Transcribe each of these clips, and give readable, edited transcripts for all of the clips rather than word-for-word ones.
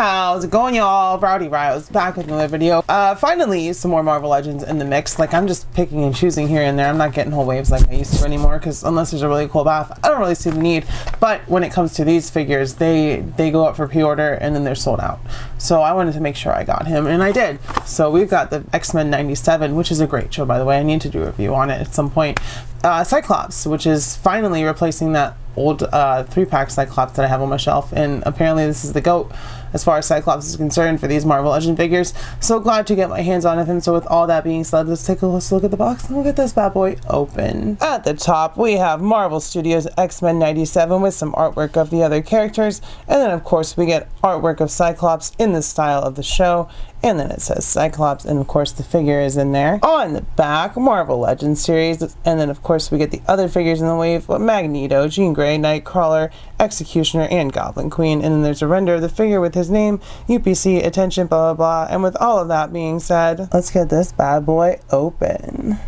How's it going, y'all? Rowdy Riles back with another video. Finally some more Marvel Legends in the mix. Like, I'm just picking and choosing here and there. I'm not getting whole waves like I used to anymore, because unless there's a really cool bath, I don't really see the need. But when it comes to these figures, they go up for pre-order and then they're sold out. So I wanted to make sure I got him, and I did. So we've got the X-Men 97, which is a great show, by the way. I need to do a review on it at some point. Cyclops, which is finally replacing that old 3-pack Cyclops that I have on my shelf, and apparently this is the GOAT as far as Cyclops is concerned for these Marvel Legend figures. So glad to get my hands on him. So with all that being said, let's take a look at the box and we'll get this bad boy open. At the top we have Marvel Studios X-Men 97 with some artwork of the other characters, and then of course we get artwork of Cyclops in the style of the show, and then it says Cyclops, and of course the figure is in there. On the back, Marvel Legends series, and then of course we get the other figures in the wave with Magneto, Jean Grey, Nightcrawler, Executioner, and Goblin Queen, and then there's a render of the figure with his name, UPC, attention, blah blah blah. And with all of that being said, let's get this bad boy open.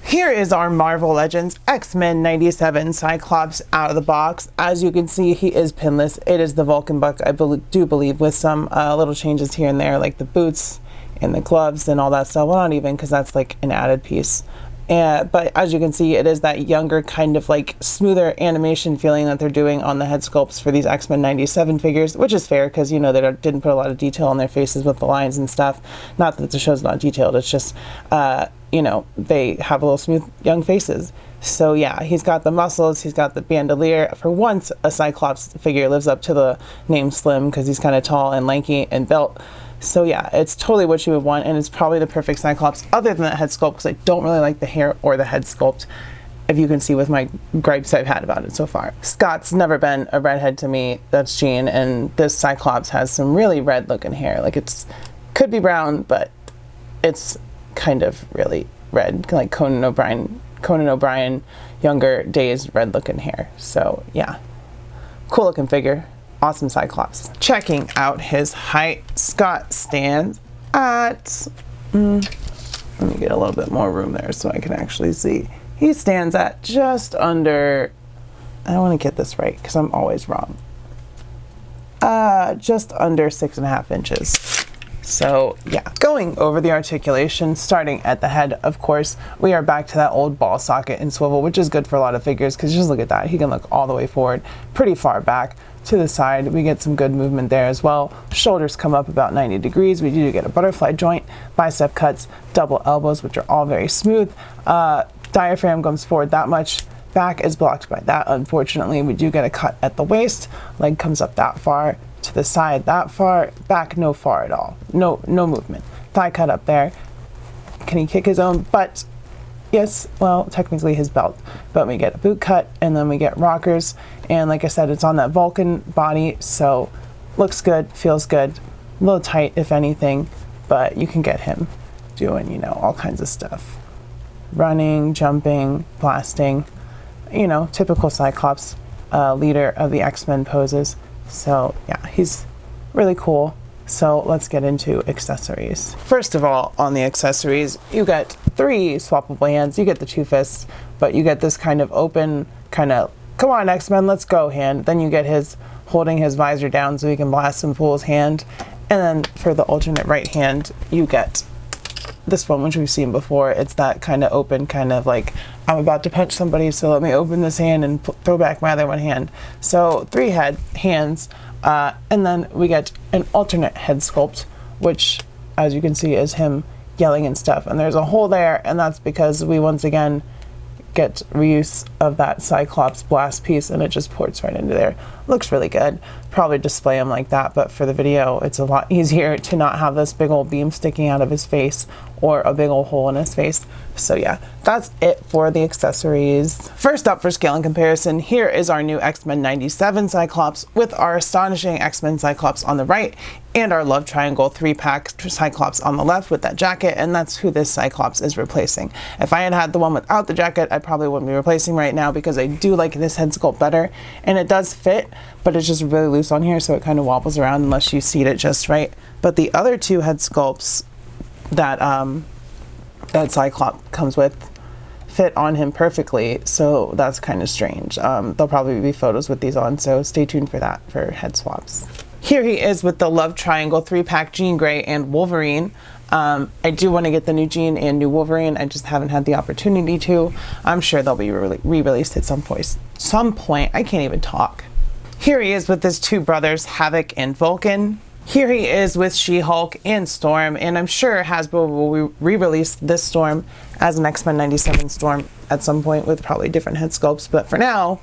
Here is our Marvel Legends X-Men 97 Cyclops out of the box. As you can see, he is pinless. It is the Vulcan buck, I do believe, with some little changes here and there, like the boots and the gloves and all that stuff. Well, not even, because that's like an added piece. But as you can see, it is that younger, kind of like smoother animation feeling that they're doing on the head sculpts for these X-Men 97 figures, which is fair because, you know, they didn't put a lot of detail on their faces with the lines and stuff. Not that the show's not detailed, it's just, you know, they have a little smooth young faces. So yeah, he's got the muscles, he's got the bandolier. For once, a Cyclops figure lives up to the name Slim, because he's kind of tall and lanky and built. So yeah, it's totally what you would want, and it's probably the perfect Cyclops other than that head sculpt, because I don't really like the hair or the head sculpt, if you can see with my gripes I've had about it so far. Scott's never been a redhead to me, that's Jean, and this Cyclops has some really red looking hair. Like, it's could be brown, but it's kind of really red, like Conan O'Brien younger days red looking hair. So yeah, cool looking figure. Awesome Cyclops. Checking out his height, Scott stands at, let me get a little bit more room there so I can actually see. He stands at just under, I want to get this right because I'm always wrong, just under 6.5 inches. So yeah, going over the articulation, starting at the head, of course, we are back to that old ball socket and swivel, which is good for a lot of figures because just look at that. He can look all the way forward, pretty far back. To the side, we get some good movement there as well. Shoulders come up about 90 degrees. We do get a butterfly joint, bicep cuts, double elbows, which are all very smooth. Diaphragm comes forward that much. Back is blocked by that, unfortunately. We do get a cut at the waist. Leg comes up that far, to the side that far, back no far at all. No movement. Thigh cut up there. Can he kick his own butt? Yes, well, technically his belt, but we get a boot cut, and then we get rockers, and like I said, it's on that Vulcan body, so looks good, feels good, a little tight if anything, but you can get him doing, you know, all kinds of stuff. Running, jumping, blasting, you know, typical Cyclops leader of the X-Men poses. So yeah, he's really cool. So let's get into accessories. First of all, on the accessories, you get 3 swappable hands. You get the 2 fists, but you get this kind of open, kind of, come on X-Men, let's go hand. Then you get his holding his visor down so he can blast some fool's hand. And then for the alternate right hand, you get this one, which we've seen before. It's that kind of open, kind of like, I'm about to punch somebody, so let me open this hand and throw back my other one hand. So 3 hands. And then we get an alternate head sculpt, which, as you can see, is him yelling and stuff. And there's a hole there, and that's because we once again get reuse of that Cyclops blast piece, and it just ports right into there. Looks really good. Probably display him like that, but for the video, it's a lot easier to not have this big old beam sticking out of his face or a big old hole in his face. So yeah, that's it for the accessories. First up, for scale and comparison, here is our new X-Men 97 Cyclops with our astonishing X-Men Cyclops on the right and our love triangle 3-pack Cyclops on the left with that jacket, and that's who this Cyclops is replacing. If I had the one without the jacket, I probably wouldn't be replacing right now, because I do like this head sculpt better, and it does fit, but it's just really loose on here, so it kind of wobbles around unless you seat it just right. But the other 2 head sculpts that that Cyclops comes with fit on him perfectly, so that's kind of strange. There'll probably be photos with these on, so stay tuned for that, for head swaps. Here he is with the Love Triangle 3-pack Jean Grey and Wolverine. I do want to get the new Jean and new Wolverine. I just haven't had the opportunity to. I'm sure they'll be re-released at some point. I can't even talk. Here he is with his two brothers, Havoc and Vulcan. Here he is with She-Hulk and Storm, and I'm sure Hasbro will re-release this Storm as an X-Men 97 Storm at some point with probably different head sculpts, but for now,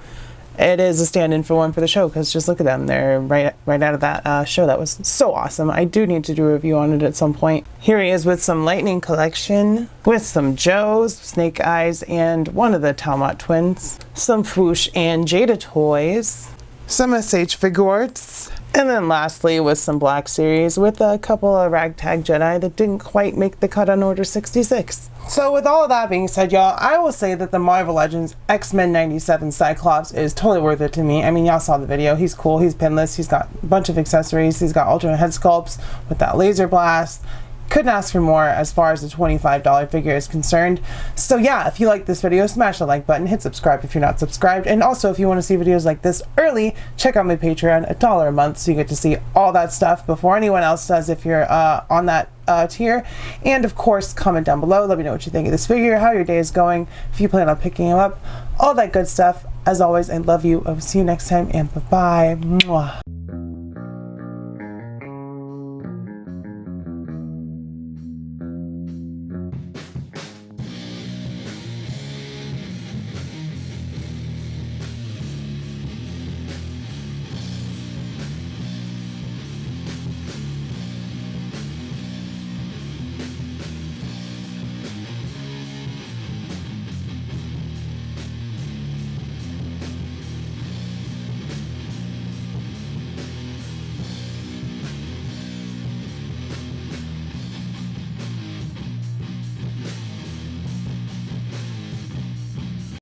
it is a stand-in for one for the show, because just look at them. They're right out of that show. That was so awesome. I do need to do a review on it at some point. Here he is with some Lightning Collection, with some Joes, Snake Eyes, and one of the Talmot twins, some Fwoosh and Jada toys, some SH Figuarts, and then lastly with some Black Series with a couple of Ragtag Jedi that didn't quite make the cut on Order 66. So with all of that being said, y'all, I will say that the Marvel Legends X-Men 97 Cyclops is totally worth it to me. I mean, y'all saw the video. He's cool. He's pinless. He's got a bunch of accessories. He's got alternate head sculpts with that laser blast. Couldn't ask for more as far as the $25 figure is concerned. So yeah, if you like this video, smash the like button, hit subscribe if you're not subscribed, and also if you want to see videos like this early, check out my Patreon, $1 a month, so you get to see all that stuff before anyone else does if you're on that tier. And of course, comment down below, let me know what you think of this figure, how your day is going, if you plan on picking him up, all that good stuff. As always, I love you. I will see you next time, and bye-bye. Mwah.